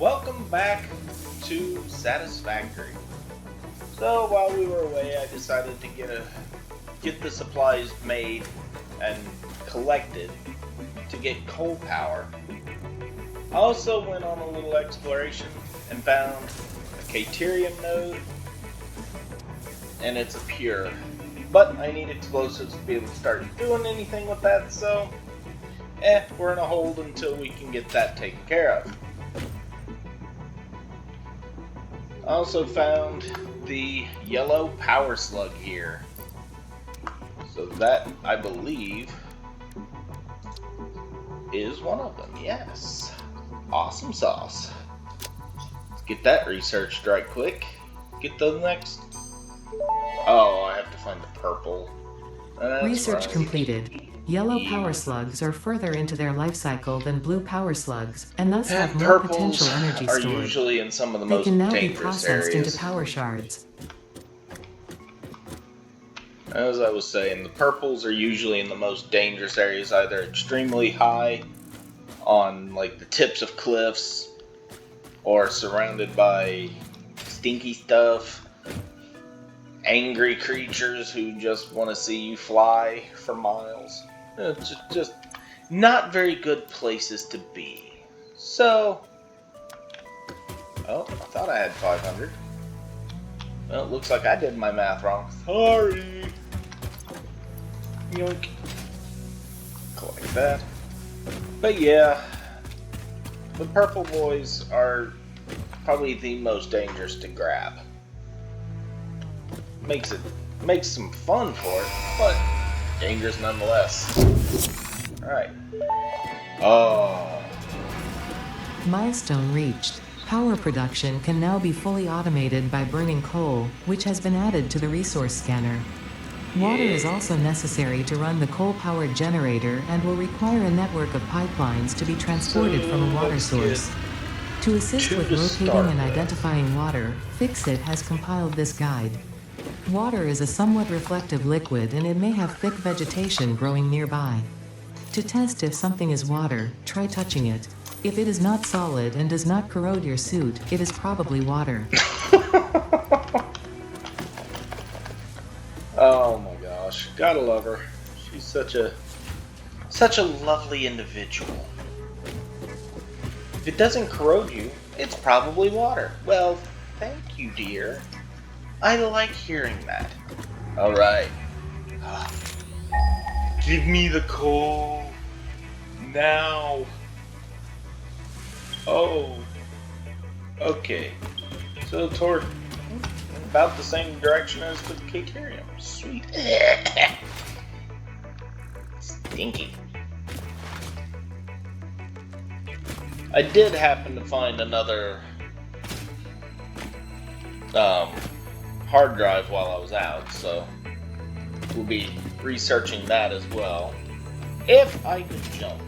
Welcome back to Satisfactory. So while we were away, I decided to get the supplies made and collected to get coal power. I also went on a little exploration and found a Caterium node, and it's a pure. But I need explosives to be able to start doing anything with that, so we're in a hold until we can get that taken care of. I also found the yellow power slug here. So that, I believe, is one of them. Yes. Awesome sauce. Let's get that researched right quick. Get the next... Oh, I have to find the purple. Research completed. Yellow power slugs are further into their life cycle than blue power slugs, and thus have more potential energy are stored. usually in some of the They most can now be dangerous processed areas. into power shards. As I was saying, the purples are usually in the most dangerous areas, either extremely high on like the tips of cliffs or surrounded by stinky stuff, angry creatures who just want to see you fly for miles. Just not very good places to be. So, I thought I had 500. Well, it looks like I did my math wrong. Sorry. Yoink. Collect that. But yeah, the purple boys are probably the most dangerous to grab. Makes some fun for it, but dangerous nonetheless. Alright. Oh. Milestone reached. Power production can now be fully automated by burning coal, which has been added to the resource scanner. Water is also necessary to run the coal-powered generator and will require a network of pipelines to be transported from a water source. To assist with locating and identifying water, Fixit has compiled this guide. Water is a somewhat reflective liquid and it may have thick vegetation growing nearby. To test if something is water, try touching it. If it is not solid and does not corrode your suit, it is probably water. Oh my gosh, gotta love her. She's such a lovely individual. If it doesn't corrode you, it's probably water. Well, thank you, dear. I like hearing that. Alright. Give me the coal. Now. Oh. Okay. So toward about the same direction as the Caterium. Sweet. Stinky. I did happen to find another hard drive while I was out, so we'll be researching that as well. If I can jump.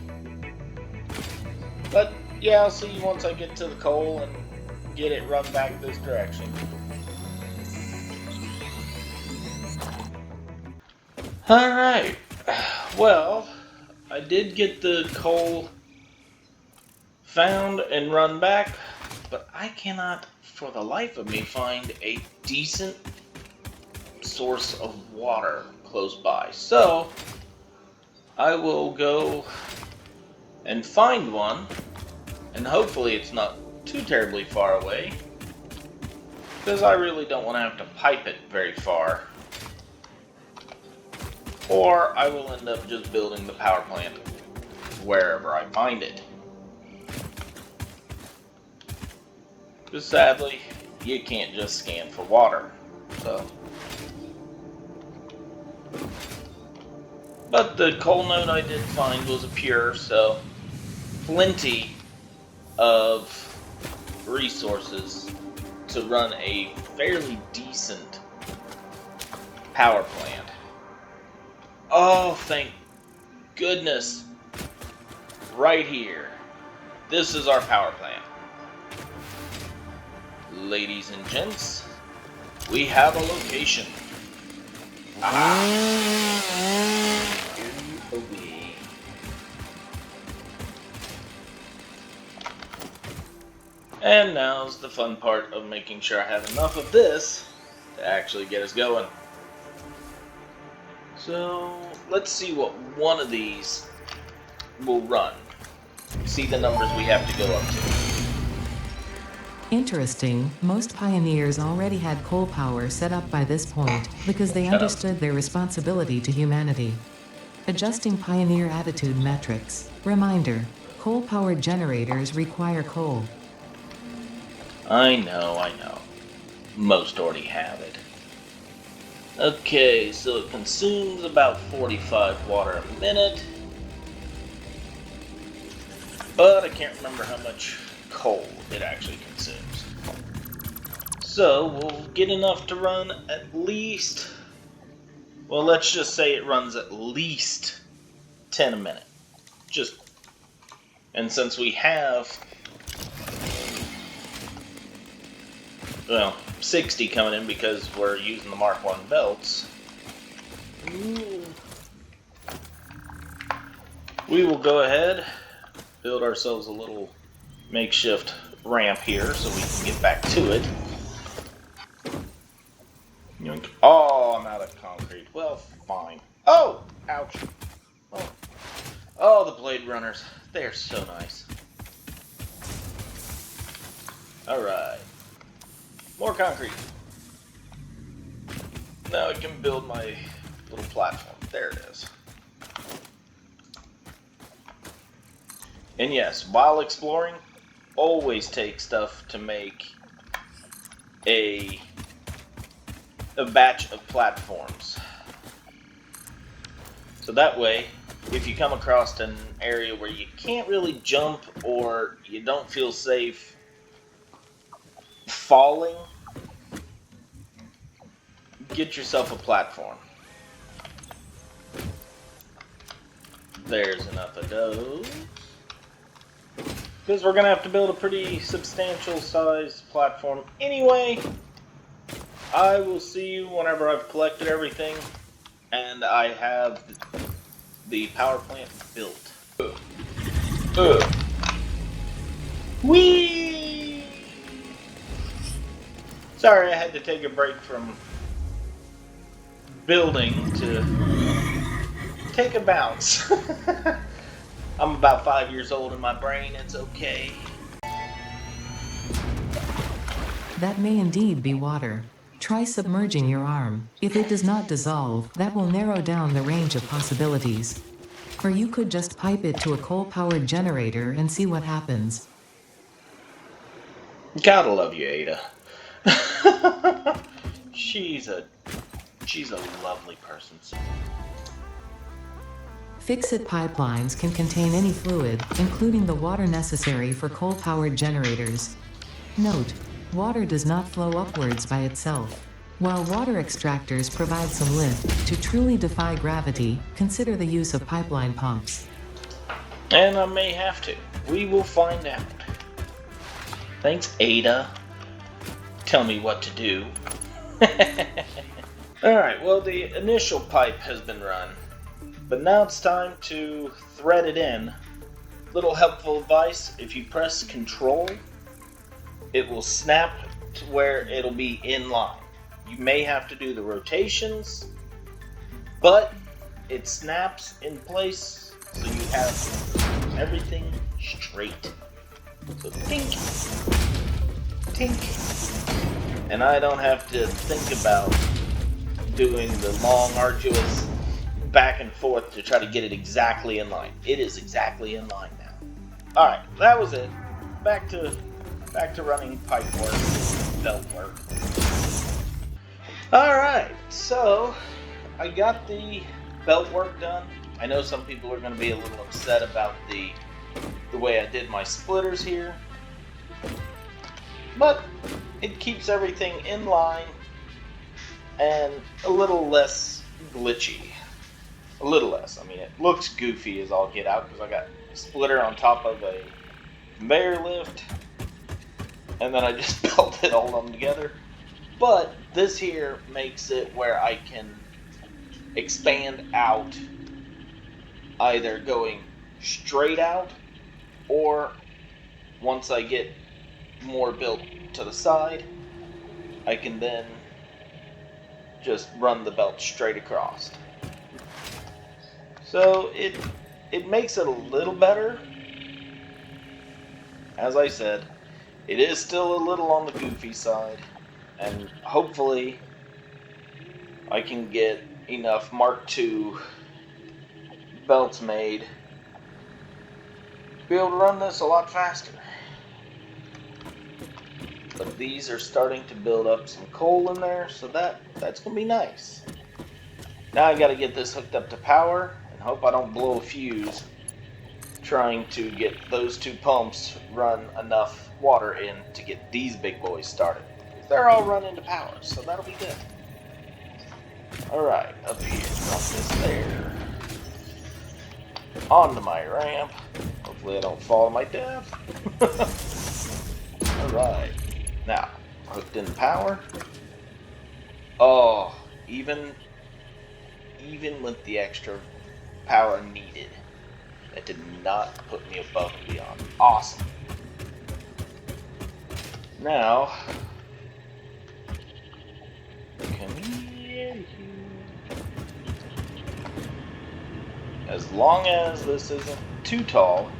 But yeah, I'll see you once I get to the coal and get it run back this direction. Alright, well, I did get the coal found and run back, but I cannot for the life of me find a decent source of water close by. So, I will go and find one, and hopefully it's not too terribly far away, because I really don't want to have to pipe it very far. Or I will end up just building the power plant wherever I find it. Because sadly, you can't just scan for water. So. But the coal node I did find was a pure, so plenty of resources to run a fairly decent power plant. Oh, thank goodness. Right here. This is our power plant. Ladies and gents, we have a location. And now's the fun part of making sure I have enough of this to actually get us going. So let's see what one of these will run. See the numbers we have to go up to. Interesting, most pioneers already had coal power set up by this point because they understood their responsibility to humanity. Adjusting pioneer attitude metrics. Reminder, coal-powered generators require coal. I know. Most already have it. Okay, so it consumes about 45 water a minute. But I can't remember how much coal it actually consumes. So we'll get enough to run at least, well, let's just say it runs at least 10 a minute. And since we have, well, 60 coming in because we're using the Mark 1 belts, we will go ahead, build ourselves a little makeshift ramp here so we can get back to it. Oh, I'm out of concrete. Well, fine. Oh! Ouch. Oh, the Blade Runners. They're so nice. Alright. More concrete. Now I can build my little platform. There it is. And yes, while exploring, always take stuff to make a batch of platforms. So that way, if you come across an area where you can't really jump or you don't feel safe falling, get yourself a platform. There's enough of those. Because we're going to have to build a pretty substantial sized platform anyway. I will see you whenever I've collected everything and I have the power plant built. Whee! Sorry, I had to take a break from building to take a bounce. I'm about 5 years old in my brain, it's okay. That may indeed be water. Try submerging your arm. If it does not dissolve, that will narrow down the range of possibilities. Or you could just pipe it to a coal-powered generator and see what happens. Gotta love you, Ada. She's a lovely person. Fix-it pipelines can contain any fluid, including the water necessary for coal-powered generators. Note, water does not flow upwards by itself. While water extractors provide some lift, to truly defy gravity, consider the use of pipeline pumps. And I may have to. We will find out. Thanks, Ada. Tell me what to do. Alright, well, the initial pipe has been run. But now it's time to thread it in. Little helpful advice, if you press Control, it will snap to where it'll be in line. You may have to do the rotations, but it snaps in place so you have everything straight. So tink, tink. And I don't have to think about doing the long, arduous back and forth to try to get it exactly in line. It is exactly in line now. Alright, that was it. Back to running pipe work, belt work. Alright, so I got the belt work done. I know some people are going to be a little upset about the way I did my splitters here, but it keeps everything in line and a little less glitchy. A little less. I mean, it looks goofy as all get out because I got a splitter on top of a conveyor lift, and then I just belted all of them together. But this here makes it where I can expand out, either going straight out, or once I get more built to the side, I can then just run the belt straight across. So it makes it a little better. As I said, it is still a little on the goofy side, and hopefully I can get enough Mark II belts made to be able to run this a lot faster. But these are starting to build up some coal in there, so that's going to be nice. Now I got to get this hooked up to power and hope I don't blow a fuse trying to get those two pumps run enough water in to get these big boys started. They're all running to power, so that'll be good. Alright, up here, drop this there. Onto my ramp. Hopefully I don't fall to my death. Alright. Now, hooked in power. Oh, even with the extra power needed, that did not put me above and beyond. Awesome. Now, come here. As long as this isn't too tall,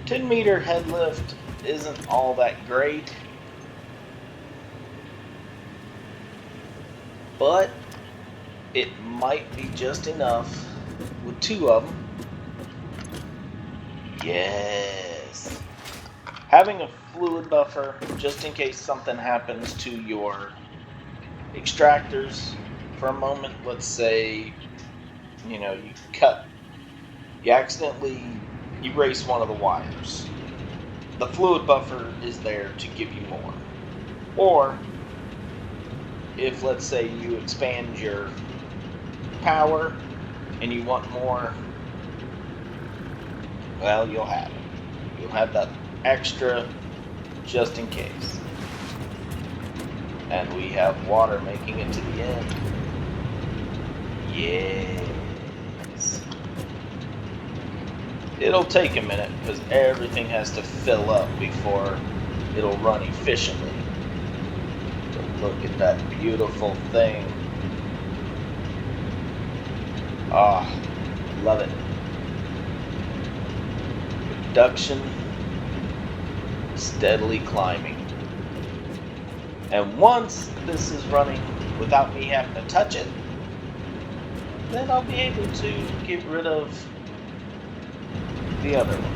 10-meter head lift isn't all that great, but it might be just enough with two of them. Yes. Having a fluid buffer, just in case something happens to your extractors for a moment. Let's say, you accidentally erase one of the wires. The fluid buffer is there to give you more. Or, if let's say you expand your power and you want more, well, you'll have it. You'll have that extra just in case. And we have water making it to the end. Yes. It'll take a minute because everything has to fill up before it'll run efficiently. But look at that beautiful thing. Ah, love it. Production steadily climbing. And once this is running without me having to touch it, then I'll be able to get rid of the other one.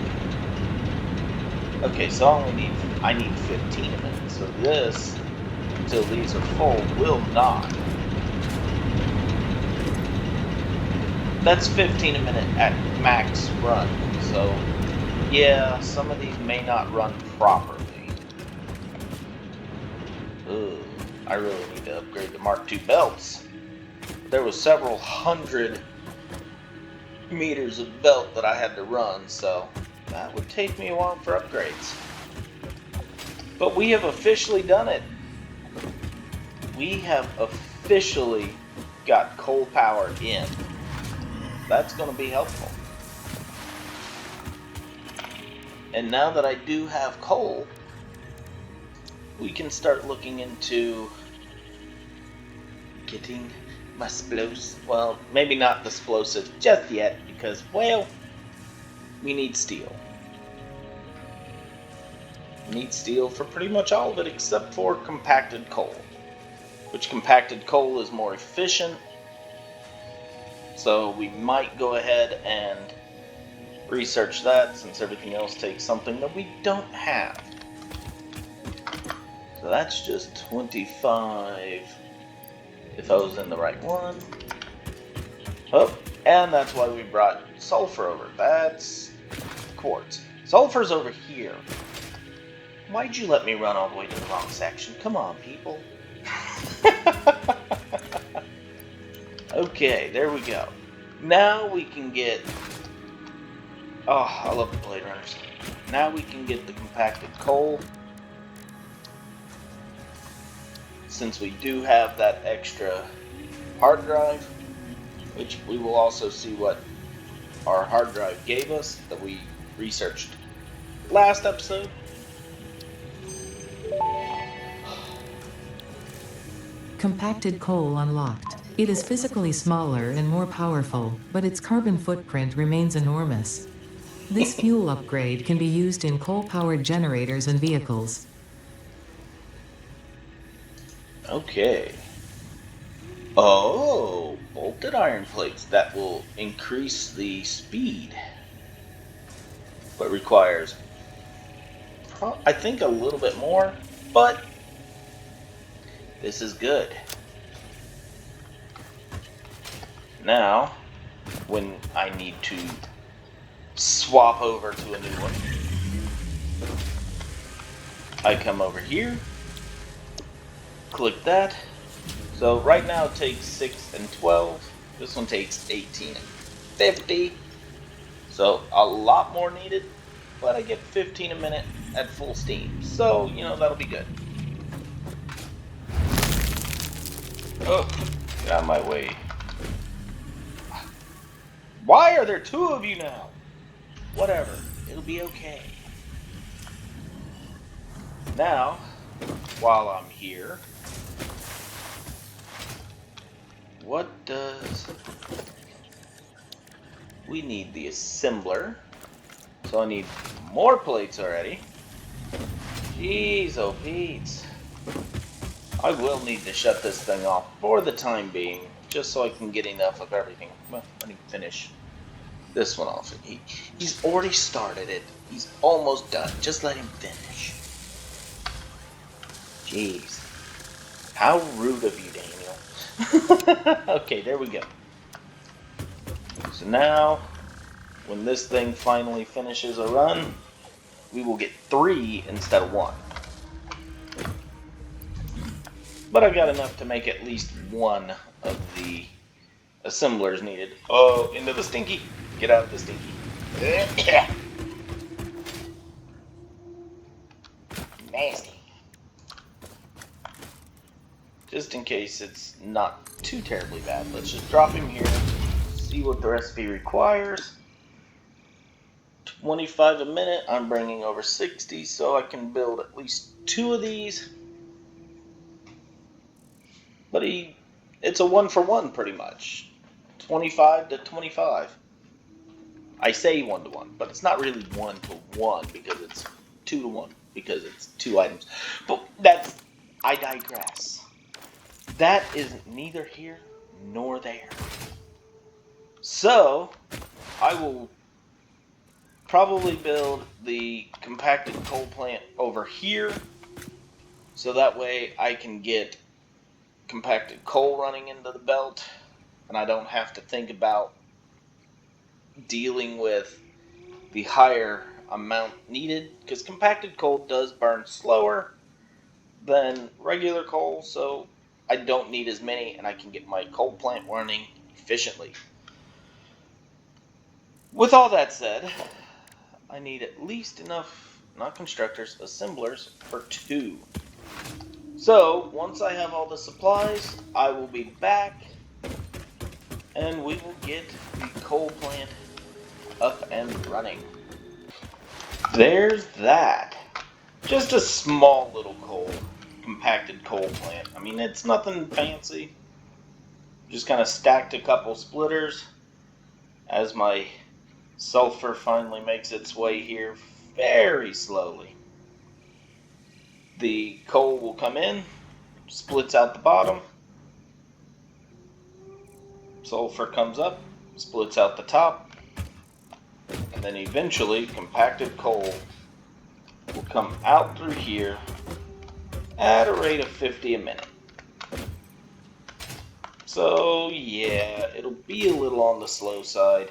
Okay, so I need 15 a minute. So this, until these are full, will not. That's 15 a minute at max run. So yeah, some of these may not run properly. Ugh, I really need to upgrade the Mark II belts. There was several hundred meters of belt that I had to run, so that would take me a while for upgrades. But we have officially done it. We have officially got coal power in. That's going to be helpful. And now that I do have coal, we can start looking into getting my explosives. Well, maybe not the explosives just yet, because, well, we need steel. We need steel for pretty much all of it except for compacted coal. Which compacted coal is more efficient. So we might go ahead and research that, since everything else takes something that we don't have. So that's just 25, if I was in the right one. Oh, and that's why we brought sulfur over. That's quartz. Sulfur's over here. Why'd you let me run all the way to the wrong section? Come on, people. Okay, there we go. Now we can get... Oh, I love the Blade Runners. Now we can get the compacted coal. Since we do have that extra hard drive, which we will also see what our hard drive gave us that we researched last episode. Compacted coal unlocked. It is physically smaller and more powerful, but its carbon footprint remains enormous. This fuel upgrade can be used in coal-powered generators and vehicles. Okay. Oh, bolted iron plates that will increase the speed, but requires, I think, a little bit more, but this is good. Now, when I need to swap over to a new one, I come over here, click that. So right now it takes 6 and 12. This one takes 18 and 50. So a lot more needed, but I get 15 a minute at full steam. So, that'll be good. Oh, get out of my way. Why are there two of you now? Whatever, it'll be okay. Now, while I'm here, what does... We need the assembler. So I need more plates already. Jeez, oh Pete. I will need to shut this thing off for the time being, just so I can get enough of everything. Well, let me finish this one off. He's already started it. He's almost done. Just let him finish. Jeez. How rude of you, Daniel. Okay, there we go. So now, when this thing finally finishes a run, we will get 3 instead of 1. But I got enough to make at least one of the assemblers needed. Oh, into the stinky. Get out of the stinky. Nasty. Just in case it's not too terribly bad, let's just drop him here, see what the recipe requires. 25 a minute, I'm bringing over 60, so I can build at least 2 of these. But it's a 1-for-1 pretty much. 25 to 25. I say 1-to-1, but it's not really 1-to-1 because it's 2-to-1 because it's 2 items. But I digress. That is neither here nor there. So, I will probably build the compacted coal plant over here, so that way I can get compacted coal running into the belt, and I don't have to think about dealing with the higher amount needed, because compacted coal does burn slower than regular coal, so I don't need as many, and I can get my coal plant running efficiently. With all that said, I need at least enough, not constructors, assemblers for 2. So, once I have all the supplies, I will be back, and we will get the coal plant up and running. There's that. Just a small little compacted coal plant. I mean, it's nothing fancy. Just kind of stacked a couple splitters as my sulfur finally makes its way here very slowly. The coal will come in, splits out the bottom. Sulfur comes up, splits out the top. And then eventually compacted coal will come out through here at a rate of 50 a minute. So yeah, it'll be a little on the slow side,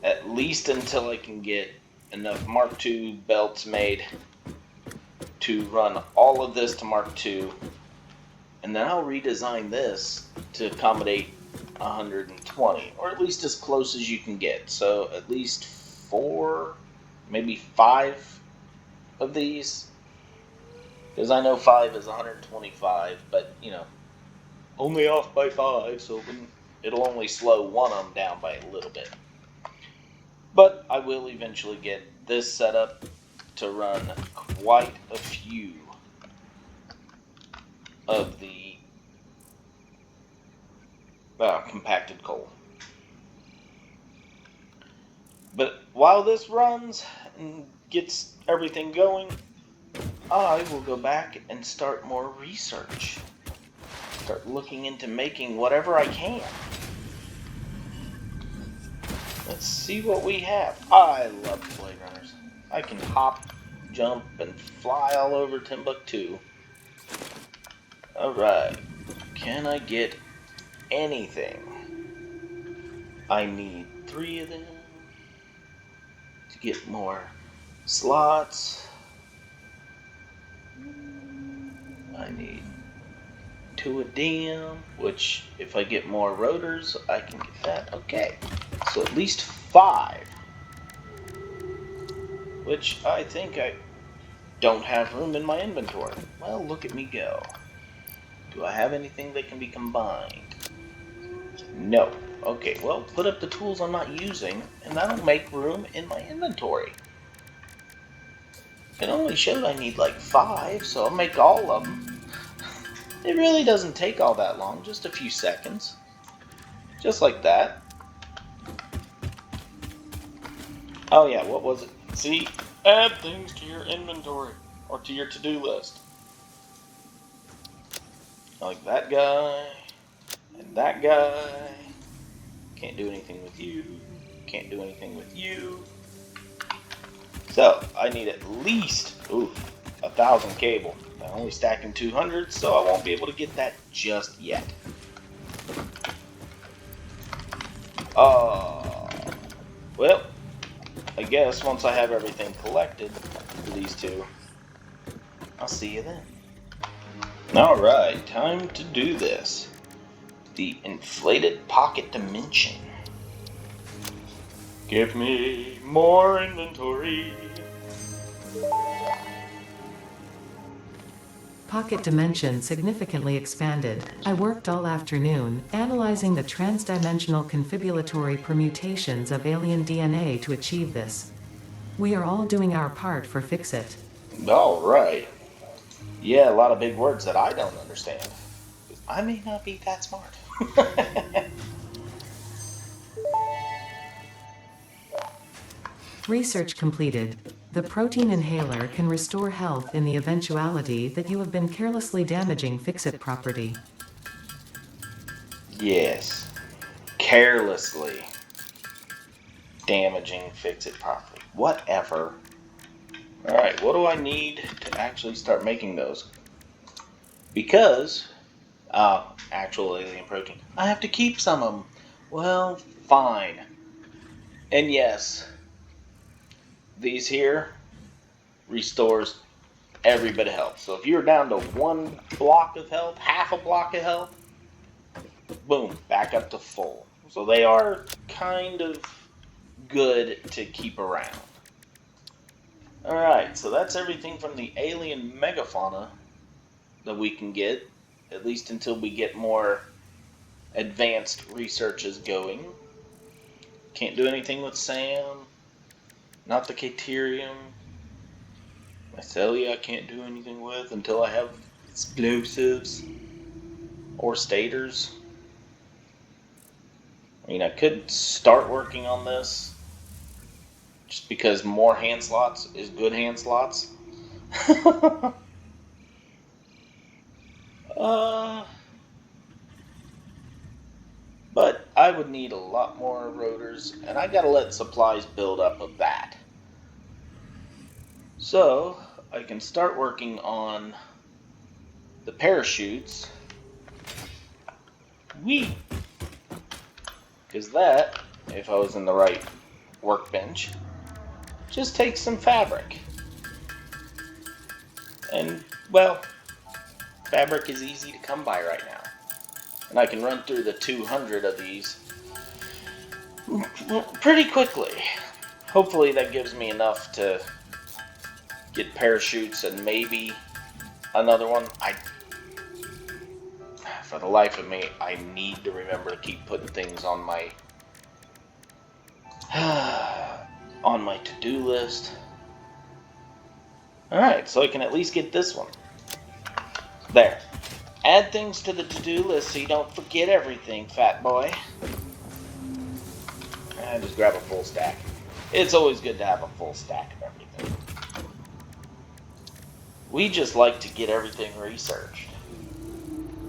at least until I can get enough Mark II belts made to run all of this to Mark II, and then I'll redesign this to accommodate 120, or at least as close as you can get. So at least 4, maybe 5 of these, because I know 5 is 125, but only off by 5, so it'll only slow one of them down by a little bit. But I will eventually get this set up to run quite a few of the compacted coal. But while this runs and gets everything going, I will go back and start more research. Start looking into making whatever I can. Let's see what we have. I love Blade Runners. I can hop, jump, and fly all over Timbuktu. Alright. Can I get anything? I need 3 of them to get more slots. I need 2 of them, which if I get more rotors, I can get that. Okay. So at least 5. Which I think I don't have room in my inventory. Well, look at me go. Do I have anything that can be combined? No. Okay, well, put up the tools I'm not using, and that'll make room in my inventory. It only showed I need like 5, so I'll make all of them. It really doesn't take all that long, just a few seconds. Just like that. Oh yeah, what was it? See? Add things to your inventory, or to your to-do list. Like that guy, and that guy. Can't do anything with you. Can't do anything with you. So, I need at least, 1,000 cable. I'm only stacking 200, so I won't be able to get that just yet. Well, I guess once I have everything collected for these 2, I'll see you then. Alright, time to do this. The inflated pocket dimension. Give me more inventory. Pocket dimension significantly expanded. I worked all afternoon, analyzing the transdimensional confibulatory permutations of alien DNA to achieve this. We are all doing our part for Fix-It. Alright. Yeah, a lot of big words that I don't understand. I may not be that smart. Research completed. The protein inhaler can restore health in the eventuality that you have been carelessly damaging Fix-It property. Yes. Carelessly damaging Fix-It property. Whatever. Alright, what do I need to actually start making those? Because, actual alien protein, I have to keep some of them. Well, fine. And yes, these here restores every bit of health. So if you're down to 1 block of health, half a block of health, boom, back up to full. So they are kind of good to keep around. Alright, so that's everything from the alien megafauna that we can get, at least until we get more advanced researches going. Can't do anything with Sam, not the Caterium. Mycelia I can't do anything with until I have explosives or stators. I mean, I could start working on this just because more hand slots is good hand slots. But I would need a lot more rotors, and I gotta let supplies build up of that. So, I can start working on the parachutes. Whee! Because that, if I was in the right workbench, just takes some fabric. And, well, fabric is easy to come by right now. And I can run through the 200 of these pretty quickly. Hopefully that gives me enough to get parachutes and maybe another one. For the life of me, I need to remember to keep putting things on my on my to-do list. Alright, so I can at least get this one. There. Add things to the to-do list so you don't forget everything, fat boy. And just grab a full stack. It's always good to have a full stack of everything. We just like to get everything researched,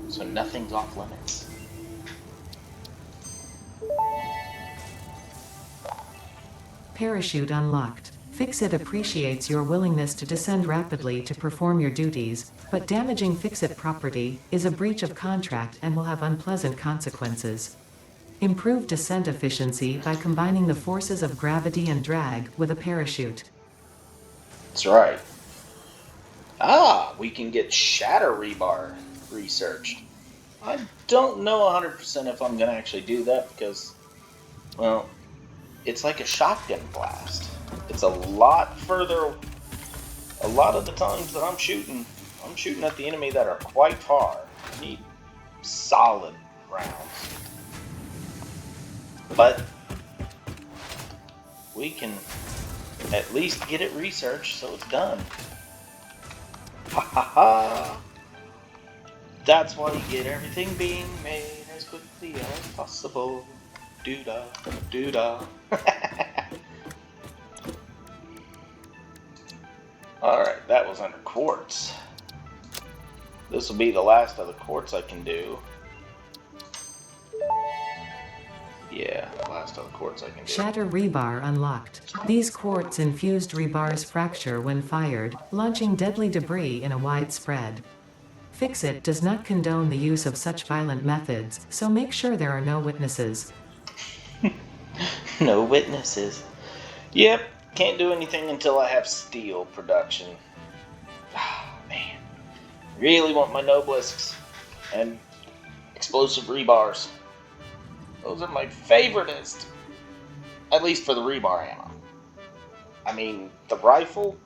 so nothing's off limits. Parachute unlocked. Fix-It appreciates your willingness to descend rapidly to perform your duties, but damaging Fix-It property is a breach of contract and will have unpleasant consequences. Improve descent efficiency by combining the forces of gravity and drag with a parachute. That's right. We can get shatter rebar researched. I don't know 100% if I'm going to actually do that because, well, it's like a shotgun blast. It's a lot further. A lot of the times that I'm shooting at the enemy that are quite far. I need solid rounds. But we can at least get it researched so it's done. Ha ha ha! That's why you get everything being made as quickly as possible. Doo-da, doo-da. Alright, that was under quartz. This will be the last of the quartz I can do. Yeah, the last of the quartz I can do. Shatter rebar unlocked. These quartz-infused rebars fracture when fired, launching deadly debris in a wide spread. Fix-It does not condone the use of such violent methods, so make sure there are no witnesses. No witnesses. Yep, can't do anything until I have steel production. Man. Really want my Nobelisks and explosive rebars. Those are my favoriteest. At least for the rebar ammo. I mean, the rifle?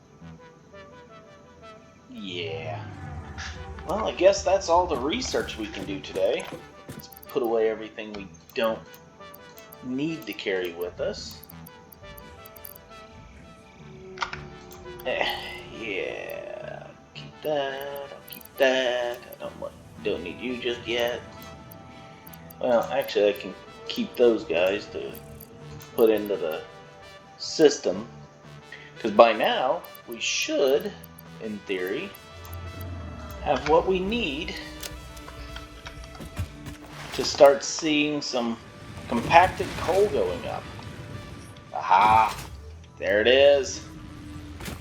Yeah. Well, I guess that's all the research we can do today. Let's put away everything we don't need to carry with us. Yeah, keep that, I'll keep that. I don't need you just yet. Well, actually I can keep those guys to put into the system. Because by now, we should, in theory, have what we need to start seeing some compacted coal going up. Aha! There it is.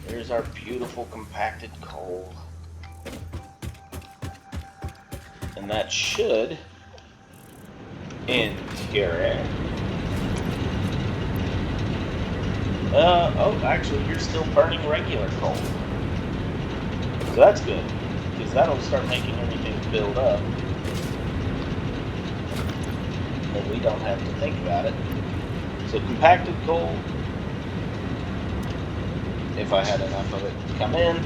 There's our beautiful compacted coal. And that should, in theory... oh, actually, you're still burning regular coal. So that's good, because that'll start making everything build up. And we don't have to think about it. So compacted coal, if I had enough of it come in,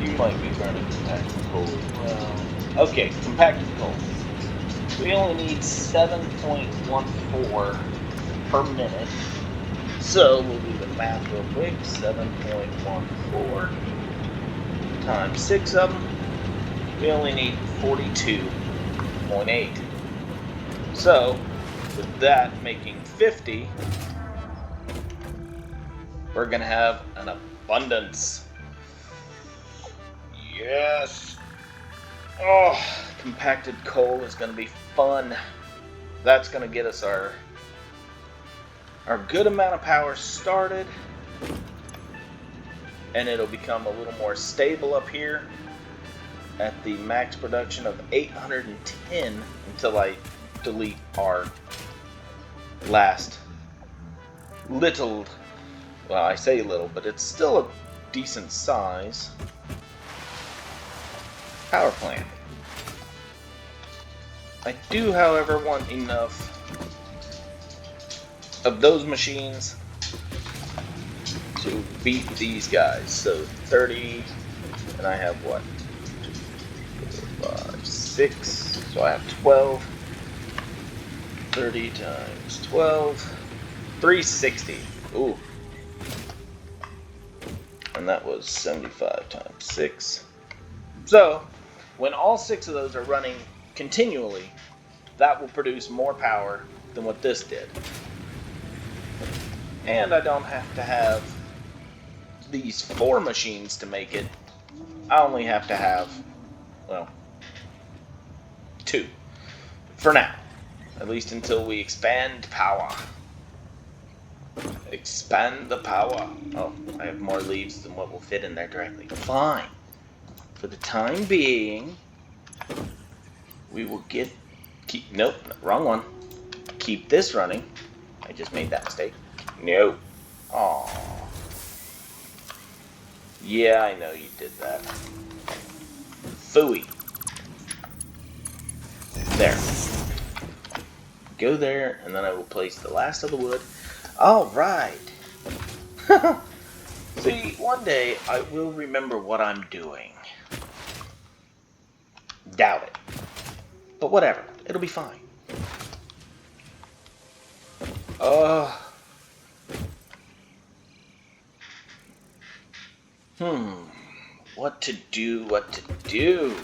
you might be burning compacted coal as well. Okay, compacted coal. We only need 7.14 per minute. So we'll do the math real quick. 7.14 times 6 of them. We only need 42.8. So with that making 50, we're gonna have an abundance. Yes. Oh, compacted coal is gonna be fun. That's gonna get us our good amount of power started, and it'll become a little more stable up here at the max production of 810 until I delete our last little, well, I say little, but it's still a decent size power plant. I do, however, want enough of those machines to beat these guys. So 30, and I have what? 2, 4, 5, 6. So I have 12. 30 times 12. 360. Ooh. And that was 75 times 6. So, when all 6 of those are running continually, that will produce more power than what this did. And I don't have to have these 4 machines to make it. I only have to have, well, 2. For now. At least until we expand power. Expand the power. Oh, I have more leaves than what will fit in there directly. Fine. For the time being, we will nope, wrong one. Keep this running. I just made that mistake. No. Aww. Yeah, I know you did that. Phooey. There. Go there, and then I will place the last of the wood. Alright. See, one day I will remember what I'm doing. Doubt it. But whatever. It'll be fine. What to do?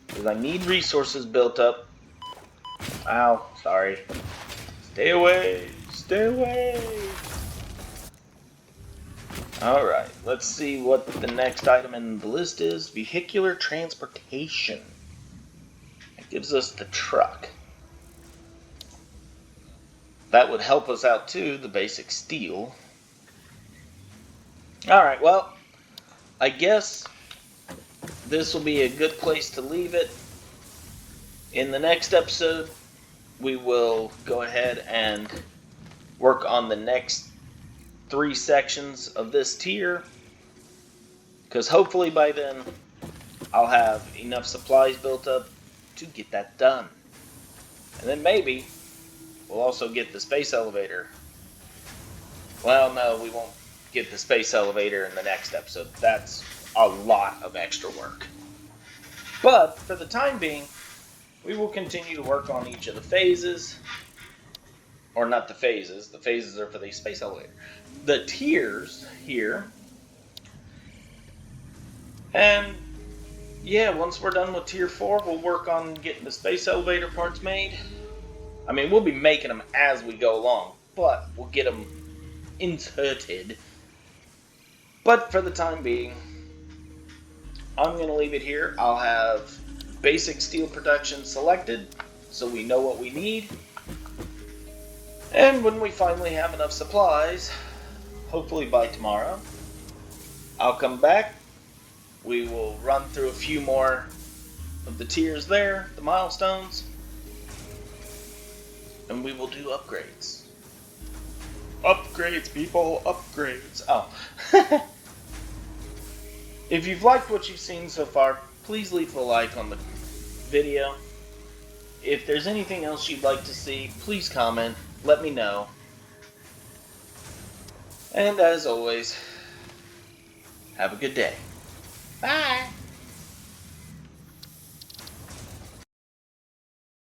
Because I need resources built up. Ow, sorry. Stay away. Alright, let's see what the next item in the list is. Vehicular transportation. It gives us the truck. That would help us out too, the basic steel. Alright, well, I guess this will be a good place to leave it. In the next episode, we will go ahead and work on the next 3 sections of this tier, because hopefully by then I'll have enough supplies built up to get that done. And then maybe we'll also get the space elevator. Well, no, we won't get the space elevator in the next episode. That's a lot of extra work. But for the time being, we will continue to work on each of the phases. Or not the phases. The phases are for the space elevator. The tiers here. And yeah, once we're done with tier 4, we'll work on getting the space elevator parts made. I mean, we'll be making them as we go along, but we'll get them inserted. But for the time being, I'm going to leave it here. I'll have basic steel production selected, so we know what we need. And when we finally have enough supplies, hopefully by tomorrow, I'll come back. We will run through a few more of the tiers there, the milestones, and we will do upgrades. Upgrades, people, upgrades. Oh. If you've liked what you've seen so far, please leave a like on the video. If there's anything else you'd like to see, please comment. Let me know. And as always, have a good day. Bye!